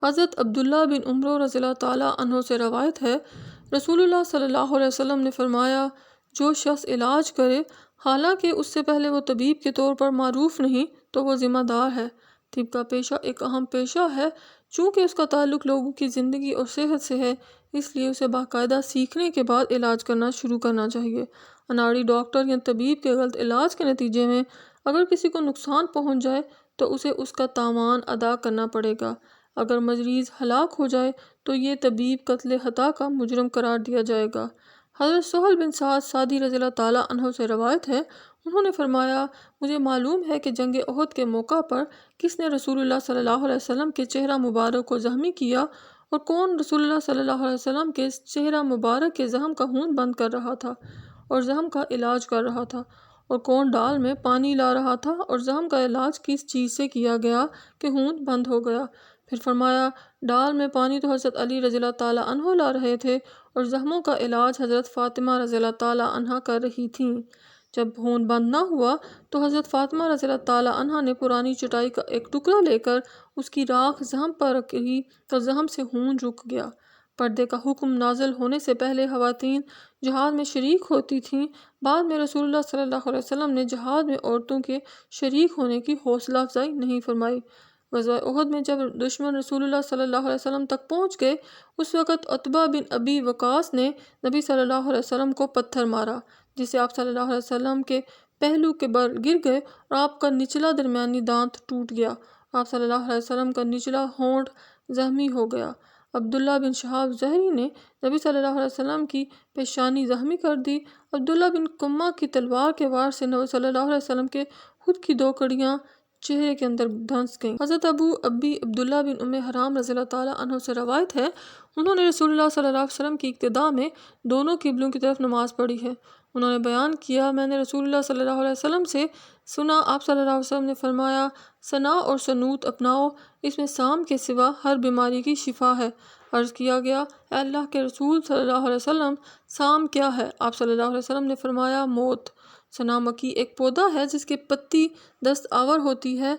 حضرت عبداللہ بن عمر رضی اللہ تعالیٰ عنہ سے روایت ہے، رسول اللہ صلی اللہ علیہ وسلم نے فرمایا، جو شخص علاج کرے حالانکہ اس سے پہلے وہ طبیب کے طور پر معروف نہیں تو وہ ذمہ دار ہے۔ طب کا پیشہ ایک اہم پیشہ ہے، چونکہ اس کا تعلق لوگوں کی زندگی اور صحت سے ہے، اس لیے اسے باقاعدہ سیکھنے کے بعد علاج کرنا شروع کرنا چاہیے۔ اناڑی ڈاکٹر یا طبیب کے غلط علاج کے نتیجے میں اگر کسی کو نقصان پہنچ جائے تو اسے اس کا تاوان ادا کرنا پڑے گا۔ اگر مریض ہلاک ہو جائے تو یہ طبیب قتل خطا کا مجرم قرار دیا جائے گا۔ حضرت سہل بن سعد ساعدی رضی اللہ تعالیٰ عنہ سے روایت ہے، انہوں نے فرمایا، مجھے معلوم ہے کہ جنگ احد کے موقع پر کس نے رسول اللہ صلی اللہ علیہ وسلم کے چہرہ مبارک کو زخمی کیا اور کون رسول اللہ صلی اللہ علیہ وسلم کے چہرہ مبارک کے زخم کا خون بند کر رہا تھا اور زخم کا علاج کر رہا تھا، اور کون ڈال میں پانی لا رہا تھا اور زخم کا علاج کس چیز سے کیا گیا کہ خون بند ہو گیا۔ پھر فرمایا، ڈال میں پانی تو حضرت علی رضی اللہ تعالیٰ عنہ لا رہے تھے اور زخموں کا علاج حضرت فاطمہ رضی اللہ تعالیٰ عنہ کر رہی تھیں۔ جب خون بند نہ ہوا تو حضرت فاطمہ رضی اللہ تعالیٰ عنہ نے پرانی چٹائی کا ایک ٹکڑا لے کر اس کی راکھ زخم پر رکھی تو زخم سے خون رک گیا۔ پردے کا حکم نازل ہونے سے پہلے خواتین جہاد میں شریک ہوتی تھیں، بعد میں رسول اللہ صلی اللہ علیہ وسلم نے جہاد میں عورتوں کے شریک ہونے کی حوصلہ افزائی نہیں فرمائی۔ غزوہ احد میں جب دشمن رسول اللہ صلی اللہ علیہ وسلم تک پہنچ گئے، اس وقت عتبہ بن ابی وقاص نے نبی صلی اللہ علیہ وسلم کو پتھر مارا، جس سے آپ صلی اللہ علیہ وسلم کے پہلو کے بل گر گئے اور آپ کا نچلا درمیانی دانت ٹوٹ گیا۔ آپ صلی اللہ علیہ وسلم کا نچلا ہونٹ زخمی ہو گیا۔ عبداللہ بن شہاب زہری نے نبی صلی اللہ علیہ وسلم کی پیشانی زخمی کر دی۔ عبداللہ بن قمہ کی تلوار کے وار سے نبی صلی اللہ علیہ وسلم کے خود کی 2 کڑیاں چہرے کے اندر دھنس گئیں۔ حضرت ابو عبداللہ بن ام حرام رضی اللہ تعالیٰ عنہ سے روایت ہے، انہوں نے رسول اللہ صلی اللہ علیہ وسلم کی اقتداء میں دونوں قبلوں کی طرف نماز پڑھی ہے۔ انہوں نے بیان کیا، میں نے رسول اللہ صلی اللہ علیہ وسلم سے سنا، آپ صلی اللہ علیہ وسلم نے فرمایا، ثنا اور سنوت اپناؤ، اس میں سام کے سوا ہر بیماری کی شفا ہے۔ عرض کیا گیا، اے اللہ کے رسول صلی اللہ علیہ وسلم، سام کیا ہے؟ آپ صلی اللہ علیہ وسلم نے فرمایا، موت۔ ثنا مکی ایک پودا ہے جس کی پتی دست آور ہوتی ہے۔